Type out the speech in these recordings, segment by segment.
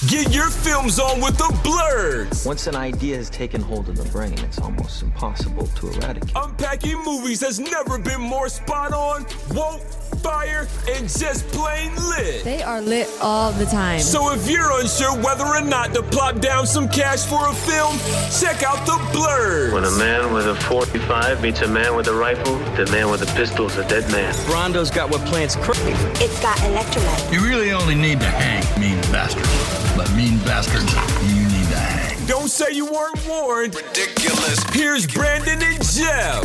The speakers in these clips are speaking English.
Get your films on with the Blurs. Once an idea has taken hold of the brain, it's almost impossible to eradicate. Unpacking movies has never been more spot on, woke, fire, and just plain lit. They are lit all the time. So if you're unsure whether or not to plop down some cash for a film, check out the Blurs. When a man with a 45 meets a man with a rifle, the man with a pistol is a dead man. Brondo's got what plants crave. It's got electrolyte. You really only need to hang mean bastards. But mean bastards, you need to hang. Don't say you weren't warned. Ridiculous. Here's Brandon and Jeff.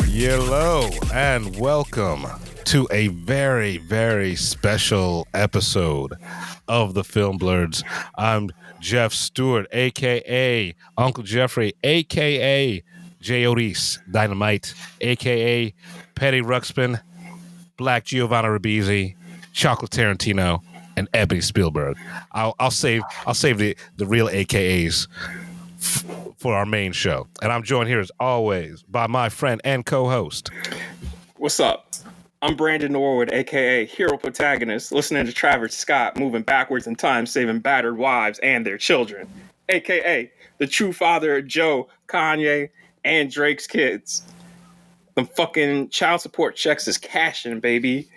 Hello and welcome to a very, very special episode of the Film Blurs. I'm Jeff Stewart, a.k.a. Uncle Jeffrey, a.k.a. J. Otis Dynamite, a.k.a. Petty Ruxpin, Black Giovanna Ribisi, Chocolate Tarantino, and Ebony Spielberg. I'll save the real AKAs for our main show. And I'm joined here as always by my friend and co-host. What's up? I'm Brandon Norwood, aka Hero Protagonist, listening to Travis Scott moving backwards in time, saving battered wives and their children, aka the true father of Joe, Kanye, and Drake's kids. The fucking child support checks is cashing, baby.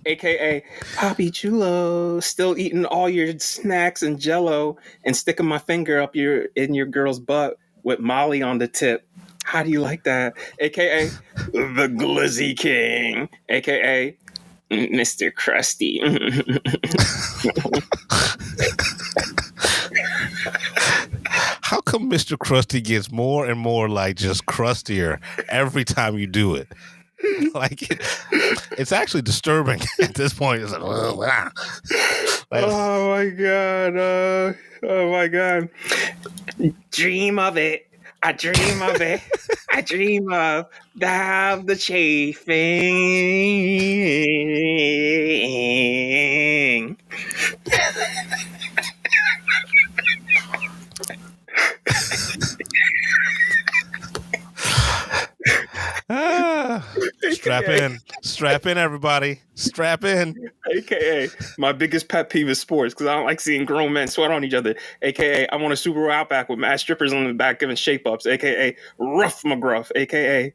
AKA Poppy Chulo, still eating all your snacks and Jello and sticking my finger up in your girl's butt with Molly on the tip. How do you like that? AKA the Glizzy King. AKA Mr. Krusty. How come Mr. Krusty gets more and more like just crustier every time you do it? Like it's actually disturbing at this point. It's like, oh my god! Oh my god! Dream of it. I dream of it. I dream of the chafing. Strap in, everybody. Strap in. AKA, my biggest pet peeve is sports because I don't like seeing grown men sweat on each other. AKA, I want a Subaru Outback with mad strippers on the back giving shape ups. AKA, Rough McGruff. AKA,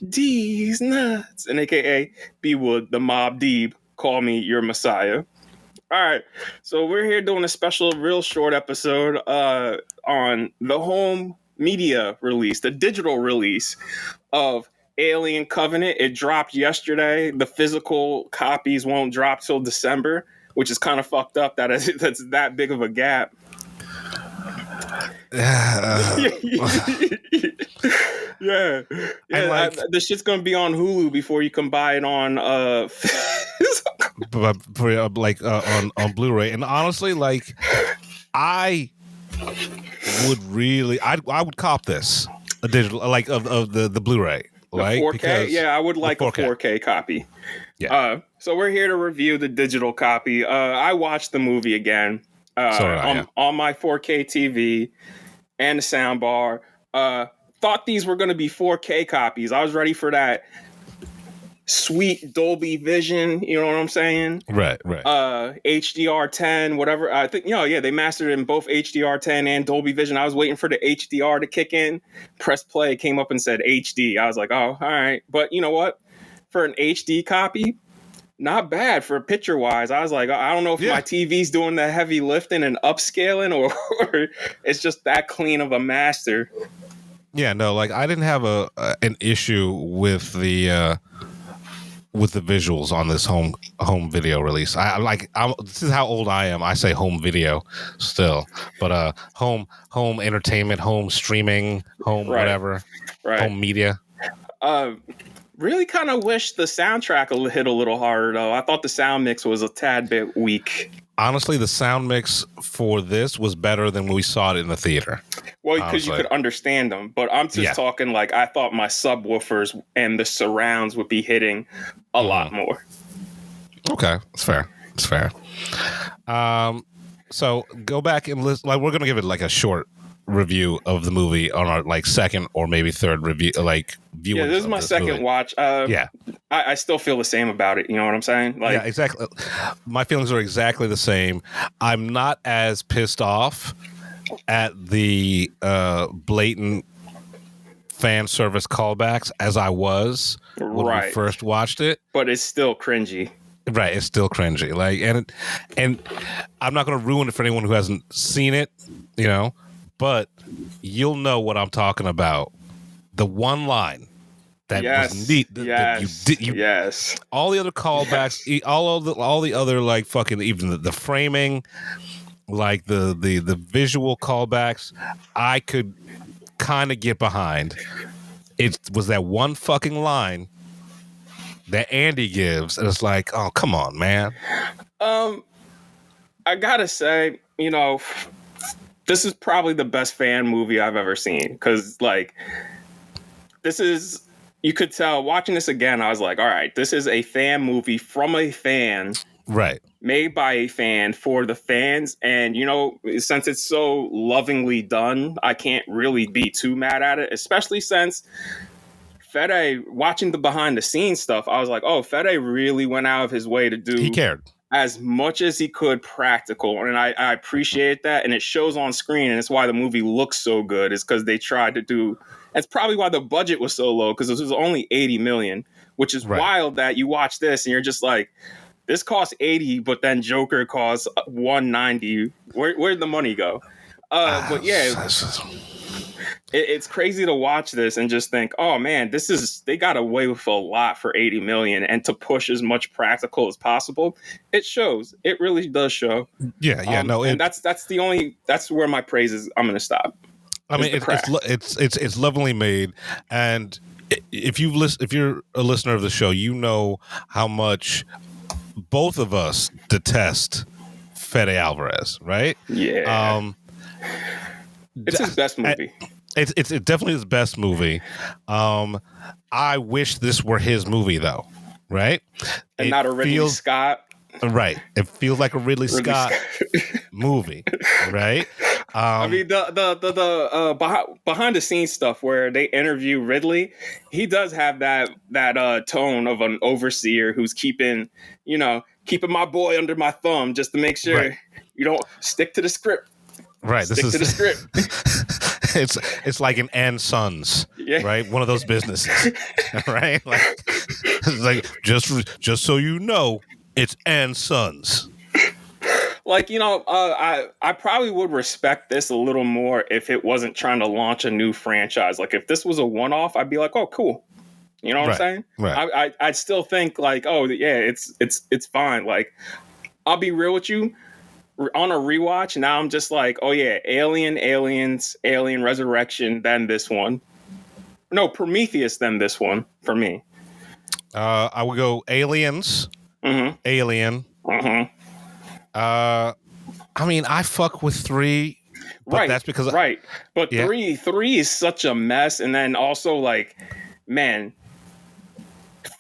D's nuts. And AKA, B Wood, the Mob Deeb. Call me your Messiah. All right, so we're here doing a special, real short episode on the home media release, the digital release of Alien Covenant. It dropped yesterday. The physical copies won't drop till December, which is kind of fucked up that's that big of a gap. Yeah. Like, the shit's gonna be on Hulu before you can buy it on on Blu-ray. And honestly, like I would cop this a digital, like of the Blu-ray. Right? 4K? Because yeah, I would like a 4K copy. Yeah. So we're here to review the digital copy. I watched the movie again on my 4K TV and the soundbar. Thought these were going to be 4K copies. I was ready for that sweet Dolby Vision, you know what I'm saying? Right. HDR10, whatever. I think, they mastered it in both HDR10 and Dolby Vision. I was waiting for the HDR to kick in. Press play, came up and said HD. I was like, oh, all right. But you know what? For an HD copy, not bad for picture-wise. I was like, I don't know if my TV's doing the heavy lifting and upscaling or it's just that clean of a master. Yeah, no, like I didn't have an issue with the visuals on this home video release. This is how old I am. I say home video still, but home entertainment, home streaming, home whatever, home media. Really kind of wish the soundtrack hit a little harder though. I thought the sound mix was a tad bit weak. Honestly, the sound mix for this was better than when we saw it in the theater. Well, because you could understand them, but I'm just talking like I thought my subwoofers and the surrounds would be hitting a lot more. Okay, it's fair. So go back and listen. Like we're gonna give it like a short review of the movie on our like second or maybe third review, like viewing. Yeah, this is my second movie. watch. Yeah, I still feel the same about it. You know what I'm saying? Like, yeah, exactly. My feelings are exactly the same. I'm not as pissed off at the blatant fan service callbacks as I was when we first watched it. But it's still cringy. Right, it's still cringy. Like, and I'm not going to ruin it for anyone who hasn't seen it, you know, but you'll know what I'm talking about. The one line that was neat. Yes. All the other callbacks, all the other like fucking even the framing, like the visual callbacks, I could kind of get behind. It was that one fucking line that Andy gives, and it's like, oh, come on, man. I gotta say, you know, this is probably the best fan movie I've ever seen, because like this is, you could tell watching this again, I was like, all right, this is a fan movie from a fan, right, made by a fan for the fans. And you know, since it's so lovingly done, I can't really be too mad at it, especially since Fede, watching the behind the scenes stuff, I was like, oh, Fede really went out of his way to do, he cared as much as he could practical. And I appreciate that. And it shows on screen. And it's why the movie looks so good, is because they tried to do, that's probably why the budget was so low, because this was only 80 million, which is wild that you watch this and you're just like, this costs 80, but then Joker costs 190. Where'd the money go? But yeah, it's crazy to watch this and just think, oh man, they got away with a lot for 80 million, and to push as much practical as possible. It shows. It really does show. Yeah. And that's where my praise is. I'm gonna stop. I mean, it's lovingly made, and if you're a listener of the show, you know how much both of us detest Fede Alvarez, right? Yeah. It's his best movie. It's definitely his best movie. I wish this were his movie though, right? And not a Ridley Scott. Right. It feels like a Ridley Scott movie, right? I mean, the behind the scenes stuff where they interview Ridley, he does have that tone of an overseer who's keeping my boy under my thumb just to make sure you don't stick to the script. Right. Stick to the script. It's like an and Sons, right? One of those businesses, right? Like just so you know, it's and Sons. Like, I probably would respect this a little more if it wasn't trying to launch a new franchise. Like, if this was a one-off, I'd be like, oh, cool. You know what I'm saying? Right. I'd still think like, oh yeah, it's fine. Like, I'll be real with you. On a rewatch, now I'm just like, oh yeah, Aliens, Alien Resurrection, then this one. No, Prometheus, then this one for me. I would go Aliens, Alien. I mean, I fuck with 3, but that's because But 3 is such a mess, and then also like, man,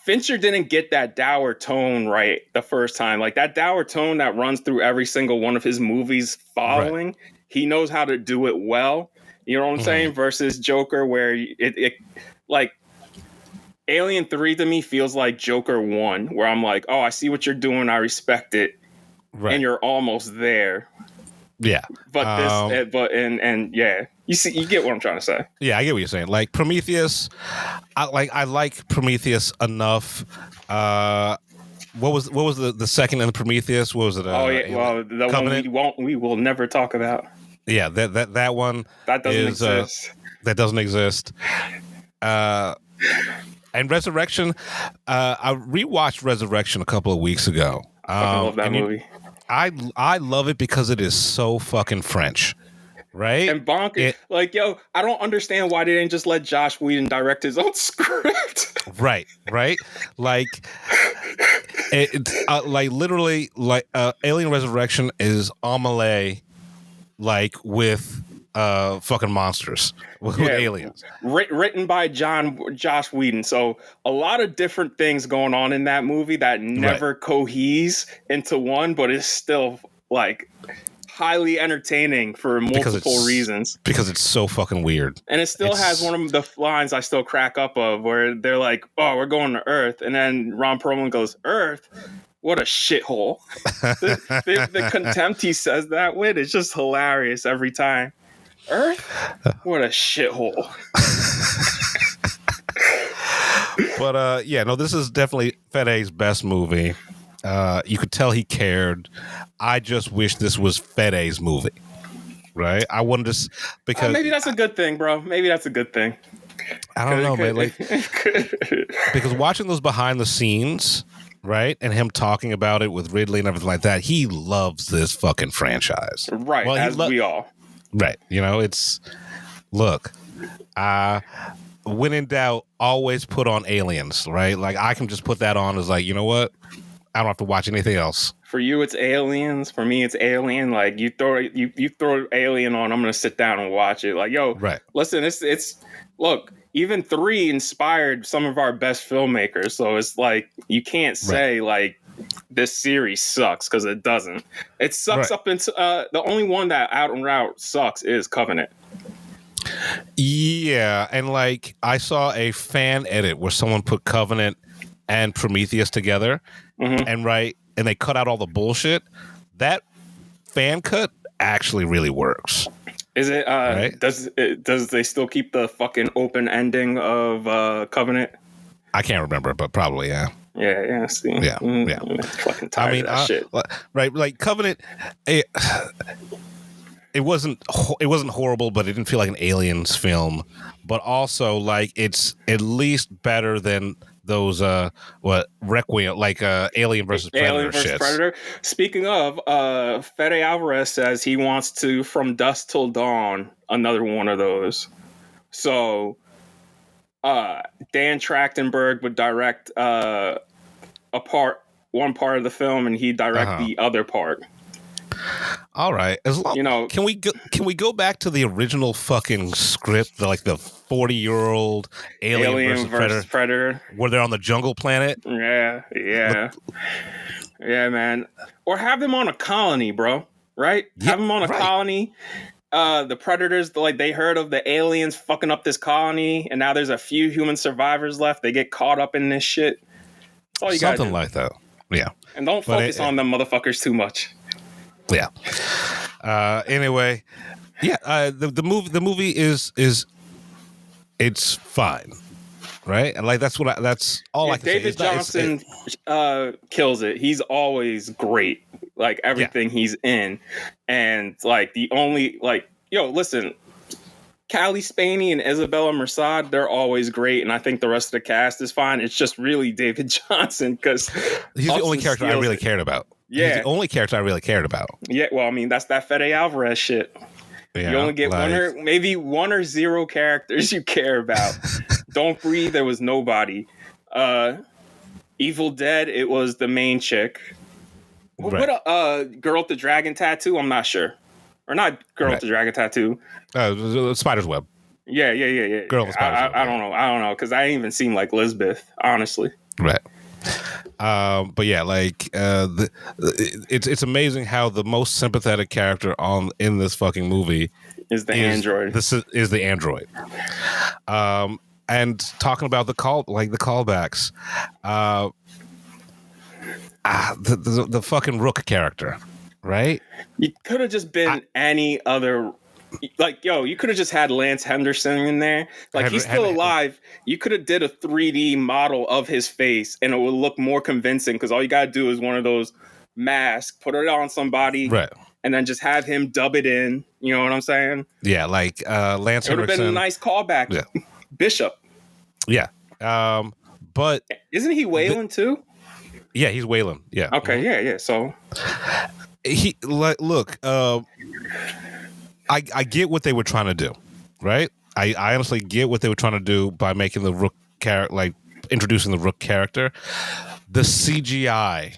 Fincher didn't get that dour tone right the first time. Like that dour tone that runs through every single one of his movies following. He knows how to do it well. You know what I'm saying? Versus Joker, where it like Alien 3 to me feels like Joker 1, where I'm like, oh, I see what you're doing. I respect it. Right. And you're almost there. Yeah. But you get what I'm trying to say. Yeah, I get what you're saying. Like Prometheus, I like Prometheus enough. What was the second in the Prometheus? What was it? The Covenant? one we will never talk about. Yeah, that one that doesn't exist. That doesn't exist. And Resurrection, I rewatched Resurrection a couple of weeks ago. I love that movie. I love it because it is so fucking French, right? And bonkers. I don't understand why they didn't just let Josh Whedon direct his own script. Right. Like, like literally, like Alien Resurrection is Amelie, like with fucking monsters with aliens. Written by Josh Whedon. So a lot of different things going on in that movie that never coheses into one, but it's still like highly entertaining for multiple reasons. Because it's so fucking weird. And it still has one of the lines I still crack up of where they're like, "Oh, we're going to Earth," and then Ron Perlman goes, "Earth? What a shithole." the contempt he says that with is just hilarious every time. Earth? What a shithole. But yeah, no, this is definitely Fede's best movie. You could tell he cared. I just wish this was Fede's movie, right? I wanted to because maybe that's a good thing, bro. Maybe that's a good thing. I don't know, man. Like, because watching those behind the scenes, right, and him talking about it with Ridley and everything like that, he loves this fucking franchise, right? Well, as we all, right? You know, it's look. When in doubt, always put on Aliens, right? Like I can just put that on as like, you know what? I don't have to watch anything else. For you, it's Aliens. For me, it's Alien. Like you throw Alien on, I'm gonna sit down and watch it. Like, yo, right. Listen, it's look, even 3 inspired some of our best filmmakers. So it's like you can't say like this series sucks because it doesn't. It sucks up into the only one that out and out sucks is Covenant. Yeah, and like I saw a fan edit where someone put Covenant and Prometheus together, and they cut out all the bullshit. That fan cut actually really works. Is it? Does they still keep the fucking open ending of Covenant? I can't remember, but probably yeah. Yeah. See, yeah. I'm fucking tired of that shit. Right, like Covenant. It wasn't horrible, but it didn't feel like an Aliens film. But also, like it's at least better than those Requiem, like Alien versus Predator. Alien versus shits. Predator. Speaking of, Fede Alvarez says he wants to From Dusk Till Dawn, another one of those. So, Dan Trachtenberg would direct one part of the film, and he direct the other part. All right, as long can we go back to the original fucking script, the 40-year-old Alien versus Predator, where they're on the jungle planet? Yeah, man. Or have them on a colony, bro. Right? Yeah, have them on a colony. The Predators, they heard of the aliens fucking up this colony, and now there's a few human survivors left. They get caught up in this shit. That's all you got. Something like that. Yeah. And don't focus on them motherfuckers too much. Yeah. Anyway, yeah. The movie is it's fine, right? And like that's all I can David say. Johnson kills it. He's always great. Like everything he's in, and like the only listen, Cally Spaney and Isabella Merced, they're always great, and I think the rest of the cast is fine. It's just really David Johnson because he's the only character I really cared about. Yeah. He's the only character I really cared about. Yeah, well, I mean, that's that Fede Alvarez shit. Yeah, you only get maybe one or zero characters you care about. Don't Breathe, there was nobody. Evil Dead, it was the main chick. What Girl with the Dragon Tattoo? I'm not sure. Or not Girl with the Dragon Tattoo. Spider's Web. Yeah. Girl with Spider's Web. I don't know, because I didn't even seem like Lisbeth, honestly. Right. But yeah, like it's amazing how the most sympathetic character in this fucking movie is the android. This is the android. And talking about the callbacks, the fucking Rook character, right? You could have just been any other. You could have just had Lance Henderson in there. He's still alive. You could have did a 3D model of his face, and it would look more convincing. Because all you gotta do is one of those masks, put it on somebody, right, and then just have him dub it in. You know what I'm saying? Yeah, like Lance Henderson. It would have been a nice callback. Yeah. Bishop. Yeah, but isn't he Waylon too? Yeah, he's Waylon. Yeah. Okay. Yeah. So look. I get what they were trying to do, right? I honestly get what they were trying to do by making the Rook character, introducing the Rook character. The CGI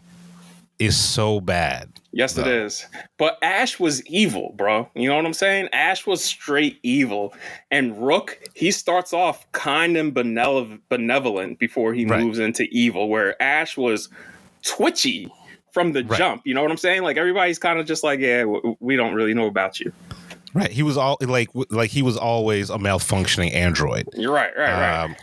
is so bad. Yes, though. It is. But Ash was evil, bro. You know what I'm saying? Ash was straight evil. And Rook, he starts off kind and benevolent before he moves into evil, where Ash was twitchy from the Right. jump. You know what I'm saying? Like everybody's kind of just like, yeah, we don't really know about you. Right. He was he was always a malfunctioning android. You're right.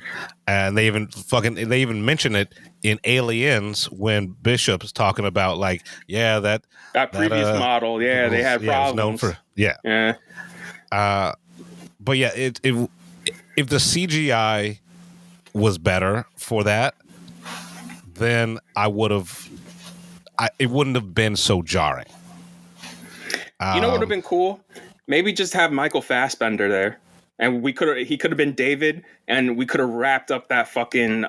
And they even mention it in Aliens when Bishop's talking about like, yeah, that previous model, yeah, they had yeah, problems. it was known for yeah. But yeah, if the CGI was better for that, then it wouldn't have been so jarring. You know what would have been cool? Maybe just have Michael Fassbender there, and he could have been David, and we could have wrapped up that fucking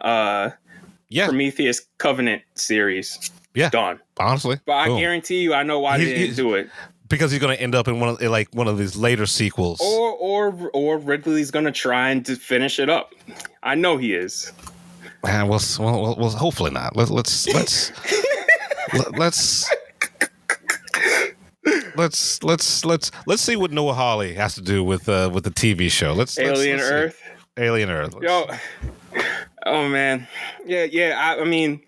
Prometheus Covenant series. Yeah, done. Honestly, but I guarantee you, I know why they didn't do it. Because he's going to end up in one of these later sequels, or Ridley's going to try and finish it up. I know he is. Well, hopefully not. Let's see what Noah Hawley has to do with the TV show. Alien Earth. Yo, oh man, yeah. I mean,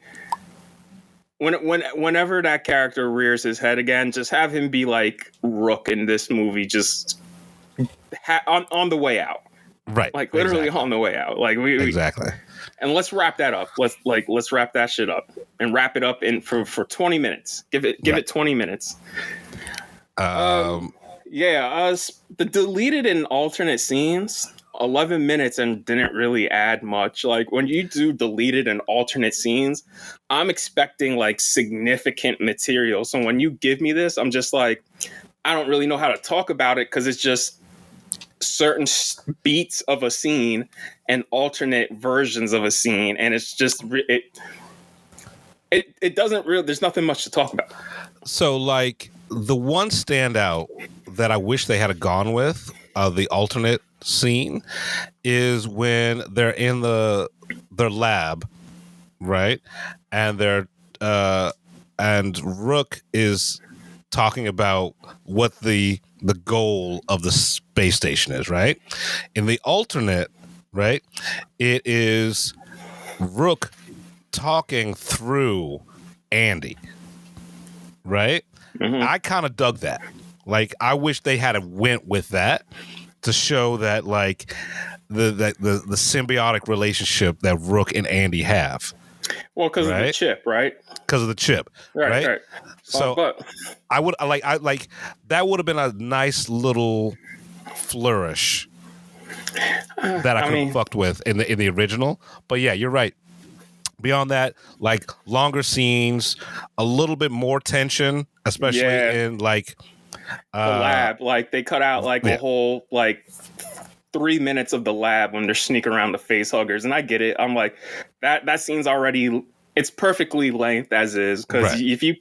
whenever that character rears his head again, just have him be like Rook in this movie, just on the way out. Right, like literally on the way out. Like exactly. And let's wrap that up. Let's wrap that shit up and wrap it up for 20 minutes. Give it 20 minutes. The deleted and alternate scenes, 11 minutes and didn't really add much. Like when you do deleted and alternate scenes, I'm expecting like significant material. So when you give me this, I'm just like, I don't really know how to talk about it because it's just certain beats of a scene and alternate versions of a scene, and it's just it doesn't really. There's nothing much to talk about. So like the one standout that I wish they had gone with the alternate scene is when they're in their lab, right, and and Rook is talking about what the goal of the space station is, right? In the alternate, right, it is Rook talking through Andy, right? Mm-hmm. I kind of dug that. Like, I wish they had went with that to show that, like, the symbiotic relationship that Rook and Andy have. Well, because of the chip, right? Because of the chip, right? So, but I would like that would have been a nice little flourish that I could have fucked with in the original. But yeah, you're right. Beyond that, like longer scenes, a little bit more tension, especially in like the lab. Like they cut out like a whole like 3 minutes of the lab when they're sneaking around the face huggers, and I get it. I'm like that scene's already, it's perfectly length as is, because if you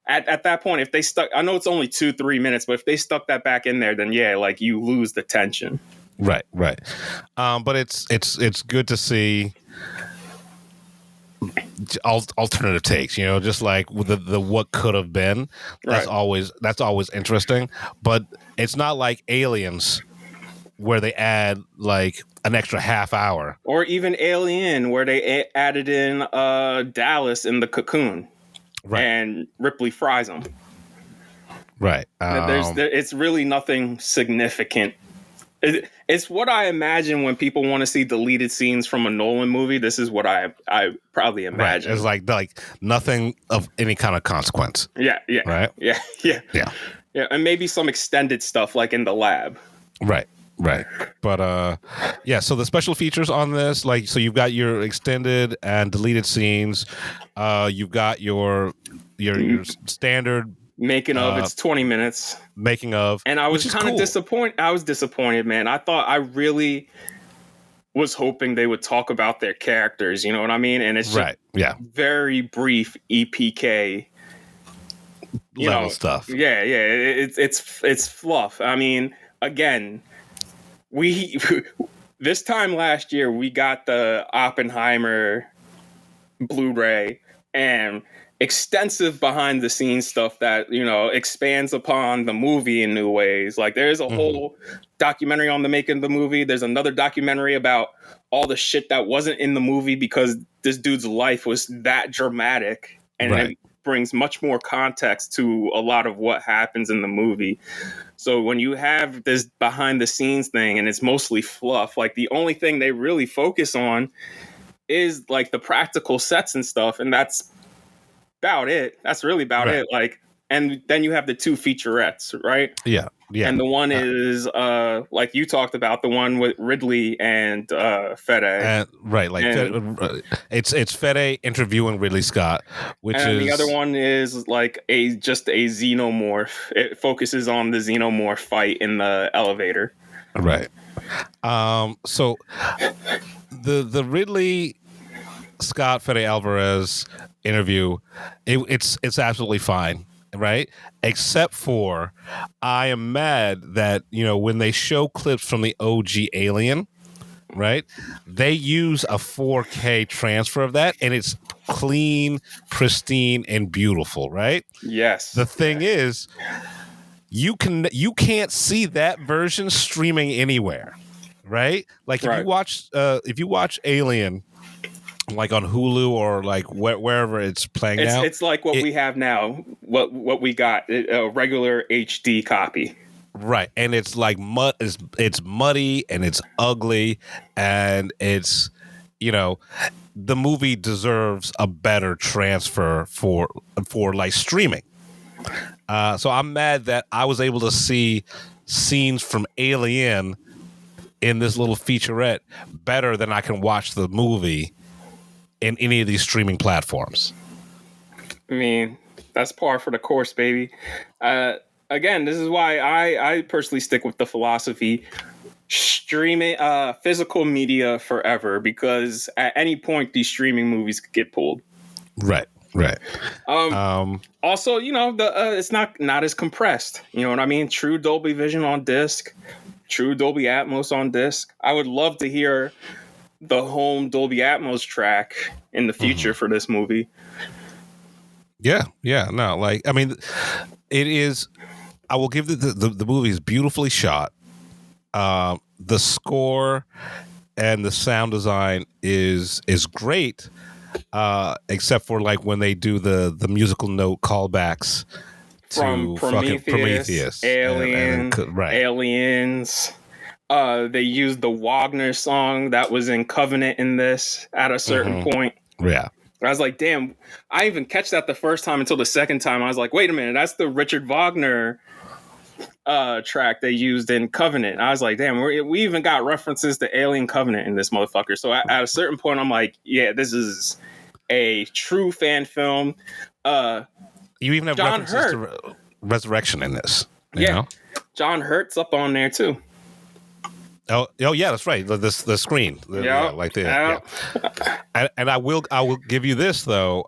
at that point, if they stuck, I know it's only 2-3 minutes, but if they stuck that back in there, then yeah, like you lose the tension. Right. But it's good to see alternative takes, you know, just like with the what could have been. That's always interesting. But it's not like Aliens, where they add like an extra half hour, or even Alien, where they added in Dallas in the cocoon, and Ripley fries him. Right. It's really nothing significant. It's what I imagine when people want to see deleted scenes from a Nolan movie. This is what I probably imagine. It's like nothing of any kind of consequence. Yeah. Right. Yeah. And maybe some extended stuff like in the lab. Right. But so the special features on this, like, so you've got your extended and deleted scenes. You've got your standard making of. It's 20 minutes making of, and I was kind of disappointed. I was disappointed, man. I thought, I really was hoping they would talk about their characters. You know what I mean? And it's just very brief EPK level stuff. Yeah. It's fluff. I mean, again, this time last year we got the Oppenheimer Blu-ray and extensive behind the scenes stuff that, you know, expands upon the movie in new ways. Like there's a whole documentary on the making of the movie. There's another documentary about all the shit that wasn't in the movie because this dude's life was that dramatic, and it brings much more context to a lot of what happens in the movie. So when you have this behind the scenes thing and it's mostly fluff, like the only thing they really focus on is like the practical sets and stuff, and that's about it. That's really about it. Like, and then you have the 2 featurettes, right? Yeah. And the one is like you talked about, the one with Ridley and Fede. It's Fede interviewing Ridley Scott, and the other one is like just a xenomorph. It focuses on the xenomorph fight in the elevator. Right. So the Ridley Scott Fede Alvarez interview, it's absolutely fine. Right, except for I am mad that when they show clips from the OG Alien, right, they use a 4K transfer of that, and it's clean, pristine, and beautiful. Right. Yes. The thing is, you can't see that version streaming anywhere. Right. Like if you watch Alien, like on Hulu or like wherever it's playing now. It's like what we have now, what we got, a regular HD copy. Right. And it's like it's muddy and it's ugly and it's, the movie deserves a better transfer for like streaming. So I'm mad that I was able to see scenes from Alien in this little featurette better than I can watch the movie in any of these streaming platforms. I mean, that's par for the course, baby. Again, this is why I personally stick with the philosophy: streaming, physical media forever, because at any point these streaming movies could get pulled. Right. Also, it's not as compressed. You know what I mean? True Dolby Vision on disc, true Dolby Atmos on disc. I would love to hear the home Dolby Atmos track in the future for this movie. Yeah. No, like, I mean, it is. I will give the movie is beautifully shot. The score and the sound design is great, except for like when they do the musical note callbacks from to Prometheus, Alien, right. Aliens. They used the Wagner song that was in Covenant in this at a certain point. Yeah. I was like, damn, I didn't even catch that the first time until the second time. I was like, wait a minute, that's the Richard Wagner track they used in Covenant. I was like, damn, we even got references to Alien Covenant in this motherfucker. So at a certain point, I'm like, yeah, this is a true fan film. You even have John references to Resurrection in this. You know? John Hurt's up on there too. Oh yeah, that's right. The screen, like that. Yeah. And I will give you this though.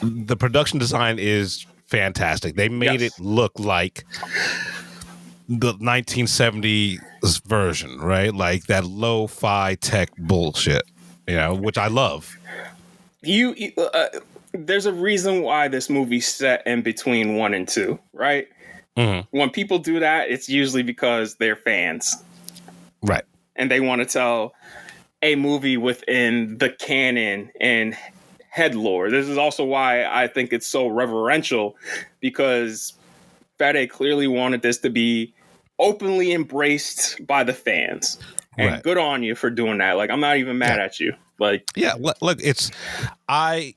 The production design is fantastic. They made it look like the 1970s version, right? Like that lo-fi tech bullshit, which I love. There's a reason why this movie's set in between 1 and 2, right? Mm-hmm. When people do that, it's usually because they're fans. Right. And they want to tell a movie within the canon and head lore. This is also why I think it's so reverential, because Fede clearly wanted this to be openly embraced by the fans. And good on you for doing that. Like, I'm not even mad at you. Like, yeah, look, I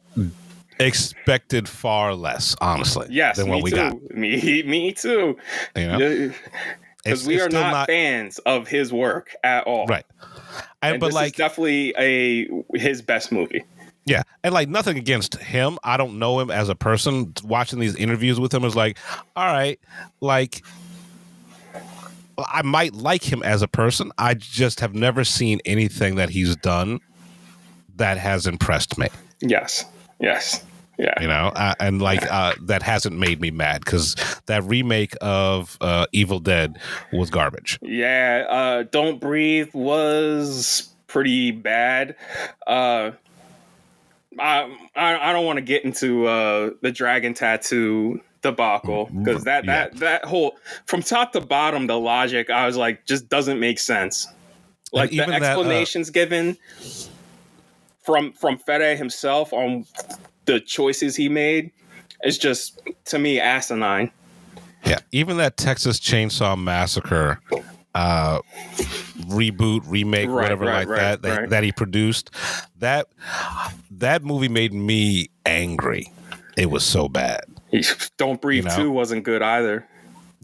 expected far less, honestly, than what we got. Me too. Because we are not fans of his work at all. Right. But this is definitely his best movie. Yeah. And like, nothing against him. I don't know him as a person. Watching these interviews with him is like, all right, like, I might like him as a person. I just have never seen anything that he's done that has impressed me. Yes. Yeah. And like that hasn't made me mad, because that remake of Evil Dead was garbage. Yeah. Don't Breathe was pretty bad. I don't want to get into the dragon tattoo debacle, because that whole, from top to bottom, the logic, I was like, just doesn't make sense. Like, the explanations given from Fede himself on the choices he made is just, to me, asinine. Yeah, even that Texas Chainsaw Massacre reboot, remake, whatever that he produced, that movie made me angry. It was so bad. Don't Breathe 2 wasn't good either.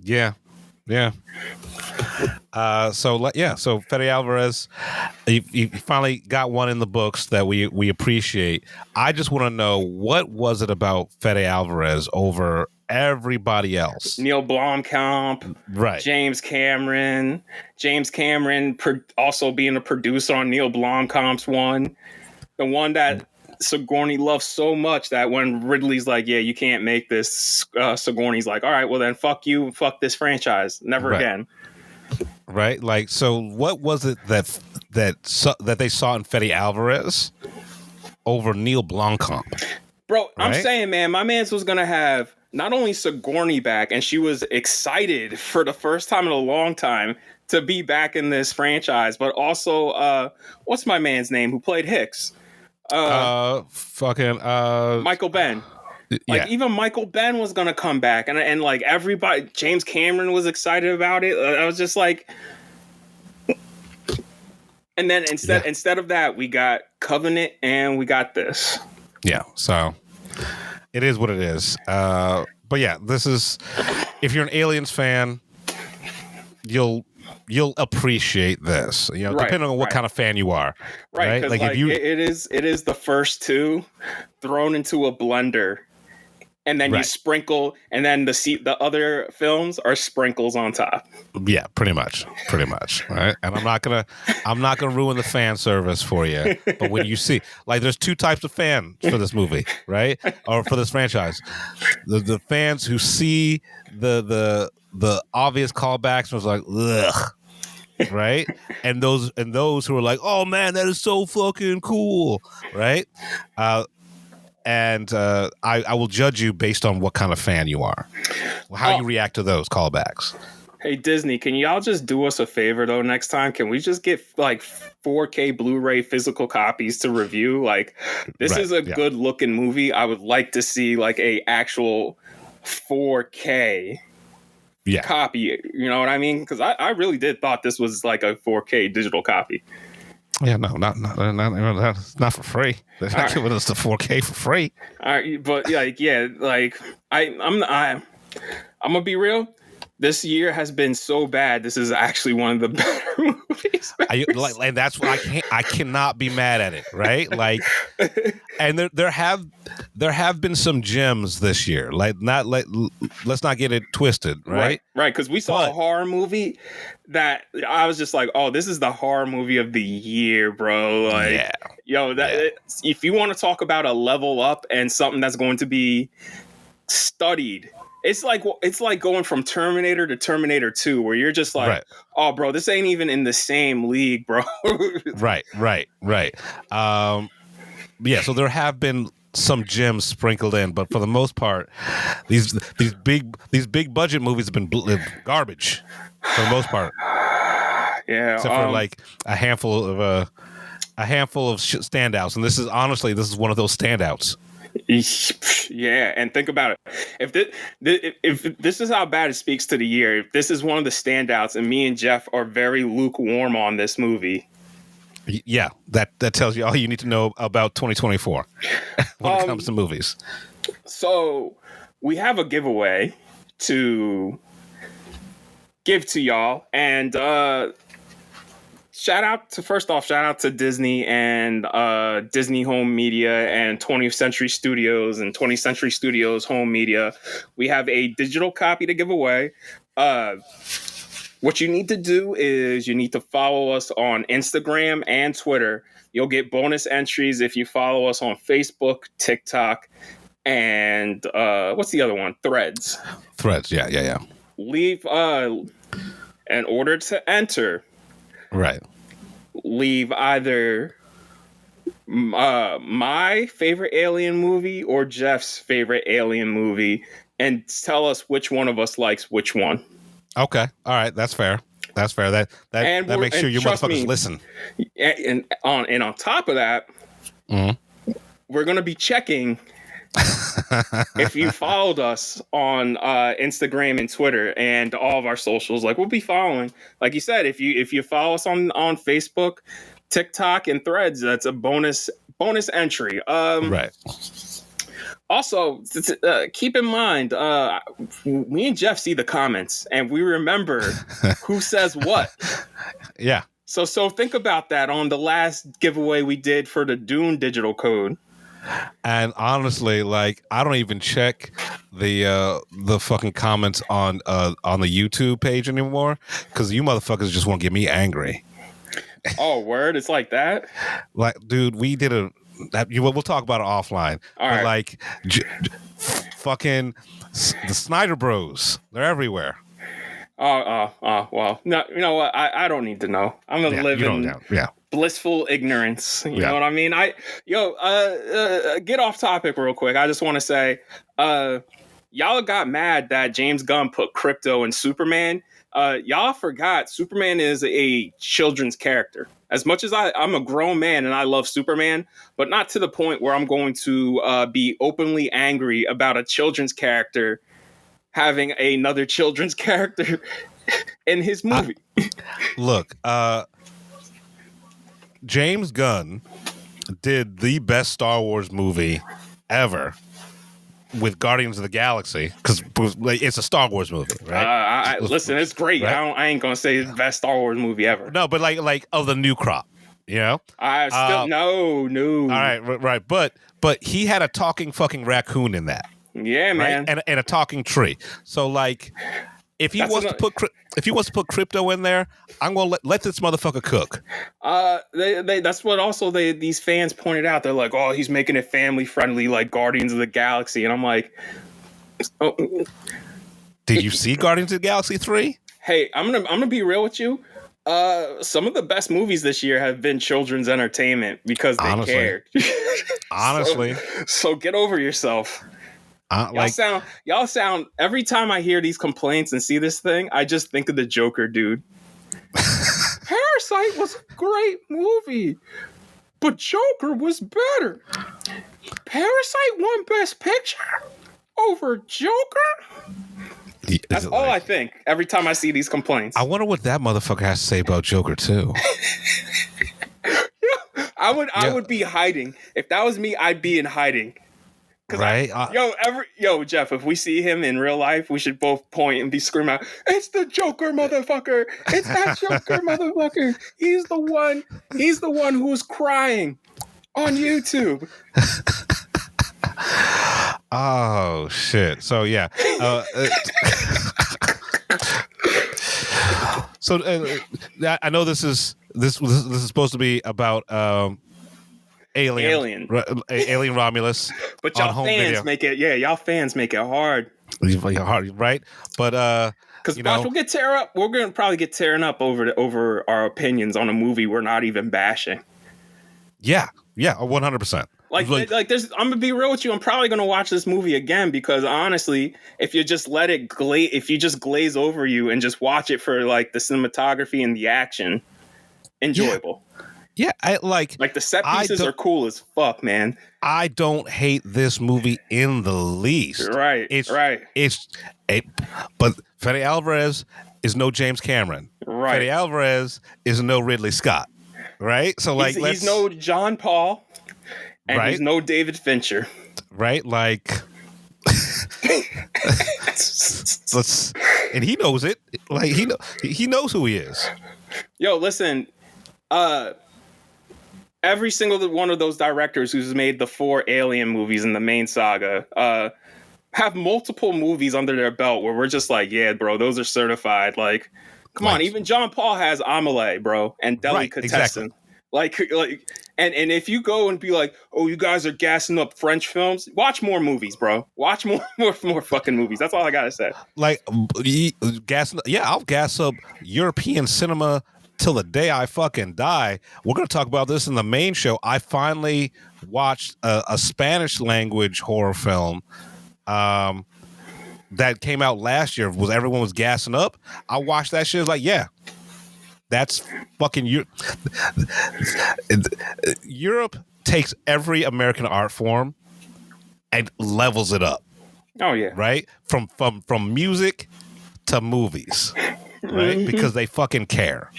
Yeah. So Fede Alvarez, you finally got one in the books that we appreciate. I just want to know, what was it about Fede Alvarez over everybody else? Neil Blomkamp, right? James Cameron also being a producer on Neil Blomkamp's one, the one that Sigourney loves so much that when Ridley's like, yeah, you can't make this, Sigourney's like, all right, well then fuck you, fuck this franchise, never again. Right? Like, so what was it that they saw in Fede Alvarez over Neil Blomkamp? Bro, right? I'm saying, man, my man's was gonna have not only Sigourney back, and she was excited for the first time in a long time to be back in this franchise, but also what's my man's name who played Hicks? Michael Ben. Like, even Michael Ben was gonna come back, and like everybody, James Cameron was excited about it. I was just like, and then instead of that, we got Covenant and we got this. Yeah, so it is what it is. But yeah, this is, if you're an Aliens fan, you'll appreciate this, depending on what kind of fan you are, right? Because like if you, it is the first two thrown into a blender, and then you sprinkle, and then the other films are sprinkles on top. Yeah, pretty much, right? And I'm not gonna ruin the fan service for you, but when you see, like, there's two types of fans for this movie, right, or for this franchise: the fans who see the obvious callbacks and was like, ugh. Right, and those who are like, oh man, that is so fucking cool, right? And I will judge you based on what kind of fan you are, how you react to those callbacks. Hey Disney, can y'all just do us a favor though? Next time, can we just get like 4K Blu-ray physical copies to review? Like, this is a good looking movie. I would like to see like a actual 4K. Copy, you know what I mean? Because I really did thought this was like a 4K digital copy. Yeah, no, not for free. They're not giving us the 4K for free. All right, but I'm gonna be real. This year has been so bad. This is actually one of the better movies. And that's why I cannot be mad at it, right? Like, and there have been some gems this year. Let's not get it twisted, right? Right. Because we saw a horror movie that I was just like, oh, this is the horror movie of the year, bro. Like, if you want to talk about a level up and something that's going to be studied. It's like going from Terminator to Terminator 2, where you're just like, oh, bro, this ain't even in the same league, bro. Right. Yeah, so there have been some gems sprinkled in, but for the most part, these big budget movies have been garbage for the most part. Yeah, except for like a handful of standouts, and this is one of those standouts. Yeah, and think about it. If this is how bad it speaks to the year, if this is one of the standouts, and me and Jeff are very lukewarm on this movie. Yeah, that tells you all you need to know about 2024 when it comes to movies. So we have a giveaway to give to y'all, and shout out to Disney and Disney Home Media and 20th Century Studios and 20th Century Studios Home Media. We have a digital copy to give away. What you need to do is you need to follow us on Instagram and Twitter. You'll get bonus entries if you follow us on Facebook, TikTok, and what's the other one? Threads. Yeah. Leave in order to enter. Right. Leave either my favorite Alien movie or Jeff's favorite Alien movie, and tell us which one of us likes which one. Okay. All right. That's fair. That makes sure you motherfuckers listen. And on top of that, we're gonna be checking If you followed us on Instagram and Twitter and all of our socials, like we'll be following. Like you said, if you follow us on Facebook, TikTok, and Threads, that's a bonus entry. Right. Also, keep in mind, me and Jeff see the comments, and we remember who says what. Yeah. So think about that on the last giveaway we did for the Dune digital code. And honestly, like, I don't even check the fucking comments on the YouTube page anymore, because you motherfuckers just want to get me angry. Oh, word! It's like that. Like, dude, we did we'll talk about it offline. All but right. like, fucking the Snyder Bros, they're everywhere. Well, no, you know what? I don't need to know. I'm gonna live in blissful ignorance. You know what I mean? Get off topic real quick. I just want to say, y'all got mad that James Gunn put Crypto in Superman. Y'all forgot Superman is a children's character. As much as I'm a grown man and I love Superman, but not to the point where I'm going to be openly angry about a children's character having another children's character in his movie. Look, James Gunn did the best Star Wars movie ever with Guardians of the Galaxy, because it's a Star Wars movie, right? Listen, it's great. Right? I ain't gonna say it's the best Star Wars movie ever. No, but like of the new crop, you know? I still no. All right, but he had a talking fucking raccoon in that. Yeah, man, right? and a talking tree. So like, if he wants to put Crypto in there, I'm gonna let this motherfucker cook. That's what also these fans pointed out. They're like, oh, he's making it family friendly, like Guardians of the Galaxy, and I'm like, oh. Did you see Guardians of the Galaxy 3? Hey, I'm gonna be real with you. Some of the best movies this year have been children's entertainment because they cared. Honestly, so get over yourself. Y'all sound every time I hear these complaints and see this thing, I just think of the Joker, dude. Parasite was a great movie, but Joker was better. Parasite won Best Picture over Joker. That's all I think every time I see these complaints. I wonder what that motherfucker has to say about Joker too. I would be hiding. If that was me, I'd be in hiding. Right? Jeff, if we see him in real life, we should both point and be screaming out, "It's the Joker, motherfucker! It's that Joker, motherfucker! He's the one who's crying on YouTube." Oh shit! So yeah. I know this is supposed to be about Alien Romulus, but y'all home fans video. make it. Yeah, y'all fans make it hard. Right? But because we'll get tear up. We're gonna probably get tearing up over our opinions on a movie we're not even bashing. Yeah, 100%. Like there's. I'm gonna be real with you. I'm probably gonna watch this movie again because honestly, if you just let it glaze over you and just watch it for like the cinematography and the action, enjoyable. Yeah, I like the set pieces are cool as fuck, man. I don't hate this movie in the least. Right. But Fede Alvarez is no James Cameron. Right. Fede Alvarez is no Ridley Scott. Right. So like, he's no John Paul, and he's no David Fincher. Right. Like, and he knows it. Like he knows who he is. Yo, listen. Every single one of those directors who's made the 4 Alien movies in the main saga have multiple movies under their belt where we're just like, yeah, bro, those are certified. Like, come on, even John Paul has Amelie, bro, and Delicatessen. Exactly. Like, and if you go and be like, oh, you guys are gassing up French films, watch more movies, bro. Watch more fucking movies. That's all I gotta say. Like, I'll gas up European cinema till the day I fucking die. We're going to talk about this in the main show. I finally watched a Spanish language horror film that came out last year. Everyone was gassing up. I watched that shit. Like, yeah, that's fucking Europe takes every American art form and levels it up. Oh yeah. Right? From music to movies. Right? Because they fucking care.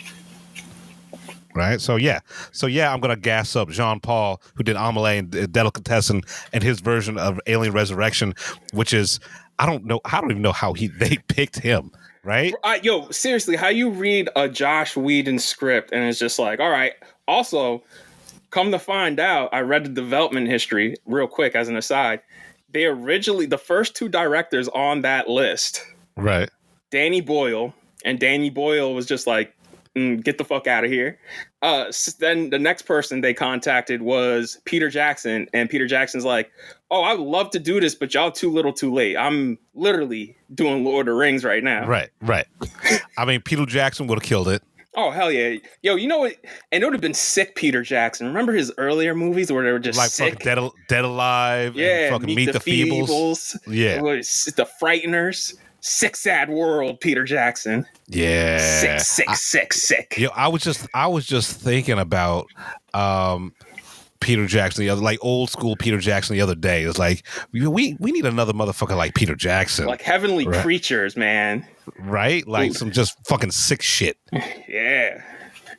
Right? So yeah, I'm gonna gas up Jean Paul, who did Amelie and Delicatessen, and his version of Alien Resurrection, which is I don't even know how they picked him. Right? Yo, seriously, how you read a Josh Whedon script and it's just like, all right. Also, come to find out, I read the development history real quick as an aside. They originally, the first two directors on that list, right? Danny Boyle, and Danny Boyle was just like, get the fuck out of here. Then the next person they contacted was Peter Jackson, and Peter Jackson's like, oh, I would love to do this, but y'all too little too late. I'm literally doing Lord of the Rings right now. Right. I mean, Peter Jackson would have killed it. Oh, hell yeah. Yo, you know what? And it would have been sick Peter Jackson. Remember his earlier movies where they were just like sick? Dead Alive. Yeah, and fucking Meet the Feebles. Yeah. The Frighteners. Sick, sad world, Peter Jackson. Yeah. Sick. Yo, I was just thinking about Peter Jackson the other, like old school Peter Jackson the other day. It's like we need another motherfucker like Peter Jackson, like heavenly creatures, man. Right? Like some just fucking sick shit. Yeah.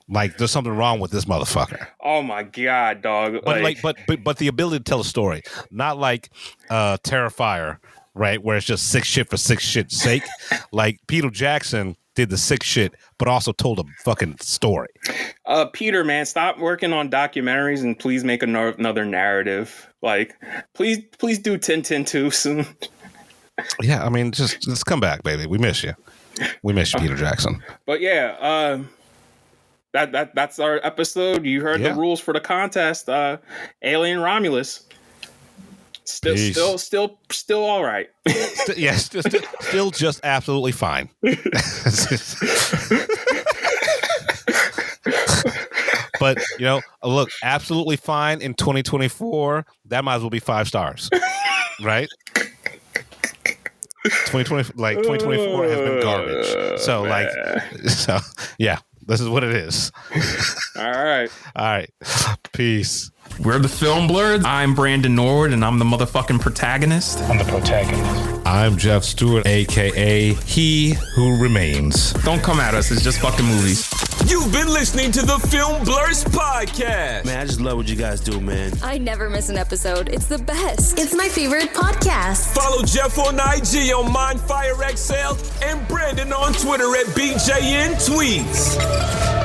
Like there's something wrong with this motherfucker. Oh my god, dog. But the ability to tell a story, not like Terrifier, right? Where it's just sick shit for sick shit's sake. Like Peter Jackson did the sick shit, but also told a fucking story. Peter, man, stop working on documentaries and please make another narrative. Like, please do Tintin 2 soon. Yeah, I mean, just come back, baby. We miss you. We miss you, Peter Jackson. But yeah, that's our episode. You heard the rules for the contest. Alien Romulus. Still all right. Yes, still just absolutely fine. But look, absolutely fine in 2024. That might as well be 5 stars, right? 2024 has been garbage. So yeah, this is what it is. All right. Peace. We're the Film Blurs. I'm Brandon Norwood, and I'm the motherfucking protagonist. I'm the protagonist. I'm Jeff Stewart, a.k.a. He Who Remains. Don't come at us. It's just fucking movies. You've been listening to the Film Blurs podcast. Man, I just love what you guys do, man. I never miss an episode. It's the best. It's my favorite podcast. Follow Jeff on IG on MindFireXL and Brandon on Twitter at BJN Tweets.